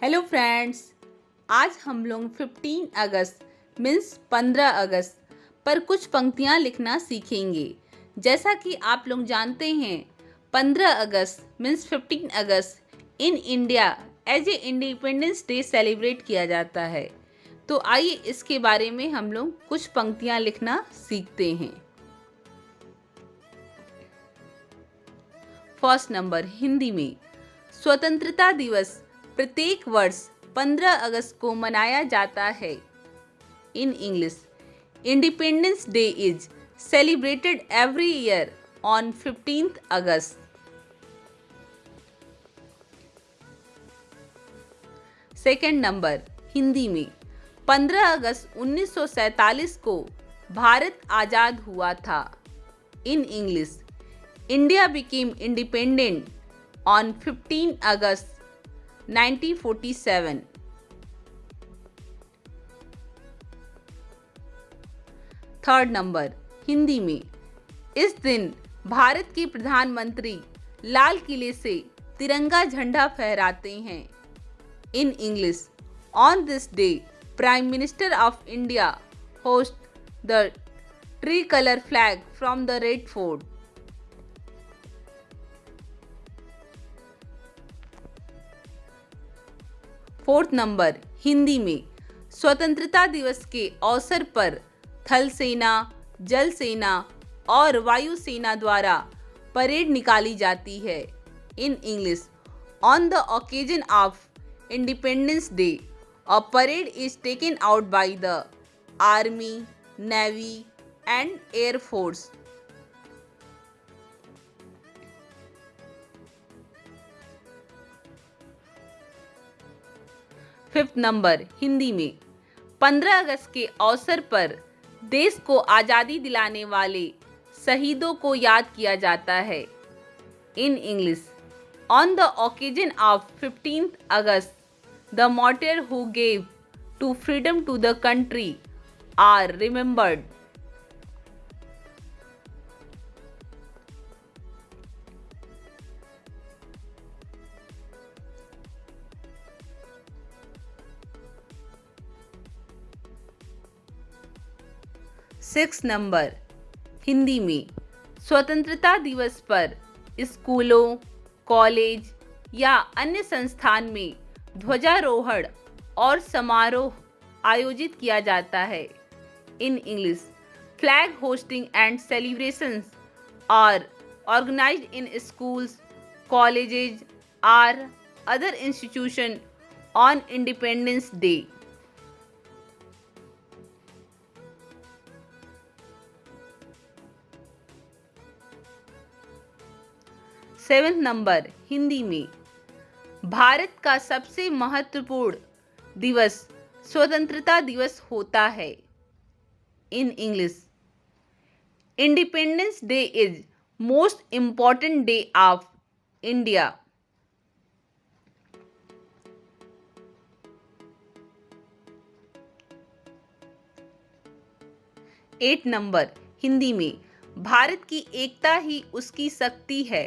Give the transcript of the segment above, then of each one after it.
Hello friends, आज हम लोग 15 अगस्त मीन्स 15 अगस्त पर कुछ पंक्तियाँ लिखना सीखेंगे। जैसा कि आप लोग जानते हैं 15 अगस्त मीन्स 15 अगस्त in India as a independence day celebrate किया जाता है। तो आइए इसके बारे में हम लोग कुछ पंक्तियाँ लिखना सीखते हैं। फर्स्ट नंबर हिंदी में, स्वतंत्रता दिवस प्रत्येक वर्ष 15 अगस्त को मनाया जाता है। In English, independence day is celebrated every year on 15th August. Second number Hindi में, 15 अगस्त 1947 को भारत आजाद हुआ था। इन English, India became independent on 15 August 1947। Third number Hindi में, इस दिन भारत के प्रधानमंत्री लाल किले से तिरंगा झंडा फहराते हैं। इन English, on this day prime minister of India host the tree colour flag from the red fort. Fourth number Hindi में, स्वतंत्रता दिवस के अवसर पर थल सेना, जल सेना और वायु सेना द्वारा परेड निकाली जाती है। In English, on the occasion of independence day a parade is taken out by the army, navy and air force. Fifth number Hindi में, 15 अगस्त के अवसर पर देश को आज़ादी दिलाने वाले शहीदों को याद किया जाता है। In English, on the occasion of 15th August the martyr who gave to freedom to the country are remembered. Six number Hindi में, स्वतंत्रता दिवस पर स्कूलों, कॉलेज या अन्य संस्थान में ध्वजारोहण और समारोह आयोजित किया जाता है। In English, flag hosting and celebrations are organised in schools, colleges are other institution on independence day. Seventh number Hindi में, भारत का सबसे महत्वपूर्ण दिवस स्वतंत्रता दिवस होता है। In English, independence day is most important day of India. Eight number Hindi में, भारत की एकता ही उसकी शक्ति है।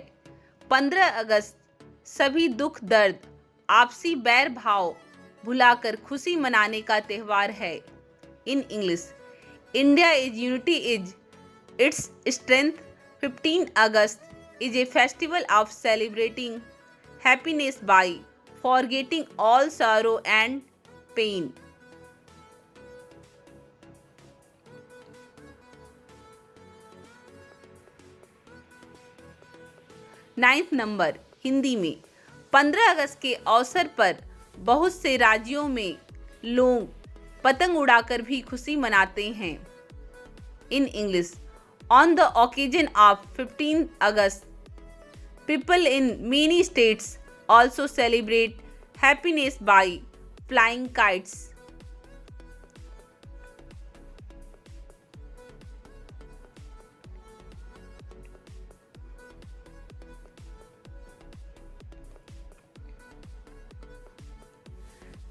15 अगस्त सभी दुख दर्द, आपसी बैर भाव भुलाकर खुशी मनाने का त्यौहार है। In English, India is unity is its strength. 15 August is a festival of celebrating happiness by forgetting all sorrow and pain. Ninth number Hindi में, 15 अगस्त के अवसर पर बहुत से राज्यों में लोग पतंग उड़ाकर भी खुशी मनाते हैं। इन English, on the occasion of 15 August people in many states also celebrate happiness bye flying kites.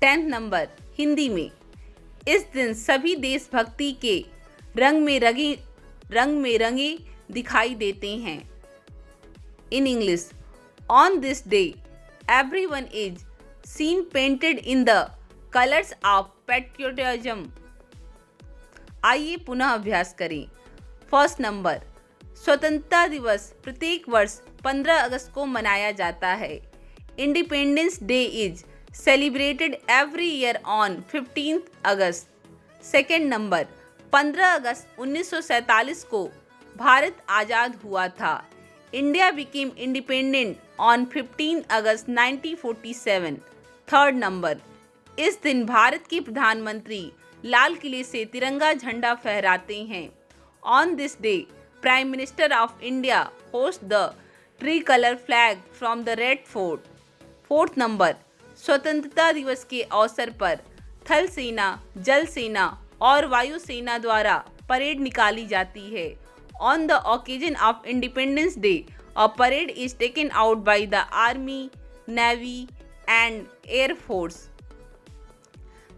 Tenth number Hindi में, इस दिन सभी देशभक्ति के रंग में रंगे दिखाई देते हैं। इन English, on this day everyone is seen painted in the colors of patriotism? आइए पुनः अभ्यास करें। फर्स्ट नंबर, स्वतंत्रता दिवस प्रत्येक वर्ष 15 अगस्त को मनाया जाता है। Independence day is celebrated every year on 15 August. Second number, 15 अगस्त 1947 को भारत आज़ाद हुआ था। India became independent on 15 August 1947। Third number, इस दिन भारत के प्रधानमंत्री लाल किले से तिरंगा झंडा फहराते हैं। On this day prime minister of India host the tree colour flag from the red fort. Fourth number, स्वतंत्रता दिवस के अवसर पर थल सेना, जल सेना और वायु सेना द्वारा परेड निकाली जाती है। On the occasion of independence day a parade is taken out by the army, navy and air force.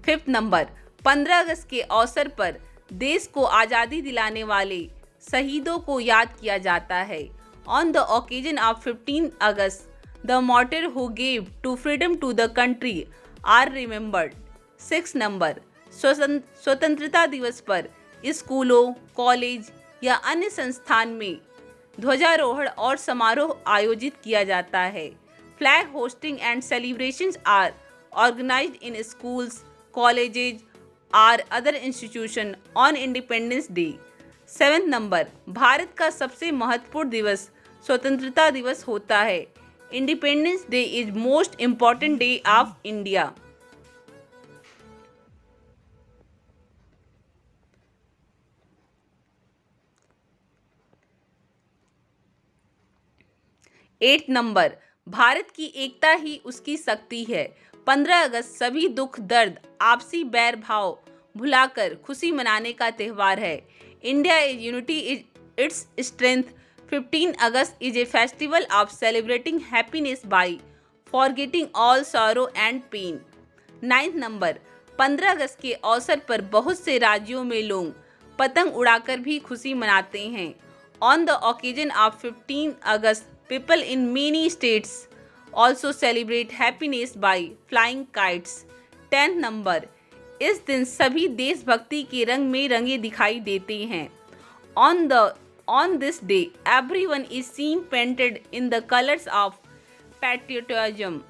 Fifth number, 15 अगस्त के अवसर पर देश को आज़ादी दिलाने वाले शहीदों को याद किया जाता है। On the occasion of 15 August the martyr who gave to freedom to the country are remembered. Six number, स्वतंत्रता दिवस पर स्कूलों, कॉलेज या अन्य संस्थान में ध्वजारोहण और समारोह आयोजित किया जाता है। Flag hosting and celebrations are organised in schools, colleges और other institution on independence day. Seventh number, Bharat का सबसे महत्वपूर्ण दिवस स्वतंत्रता दिवस होता है। Independence day is most important day of India. Eight number, Bharat की एकता ही उसकी शक्ति है। 15 अगस्त सभी दुख दर्द, आपसी बैर भाव भुलाकर खुशी मनाने का त्यौहार है। India is unity is its strength. 15 August is a festival of celebrating happiness by forgetting all sorrow and pain. Ninth number, 15 अगस्त के अवसर पर बहुत से राज्यों में लोग पतंग उड़ाकर भी खुशी मनाते हैं। On the occasion of 15 August people in many states also celebrate happiness by flying kites। 10th number, इस दिन सभी देशभक्ति के रंग में रंगे दिखाई देते हैं। On this day everyone is seen painted in the colors of patriotism।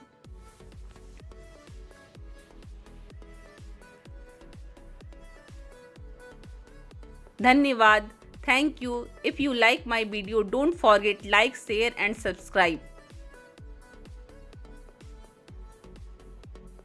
धन्यवाद। Thank you. If you like my video, don't forget like, share and subscribe.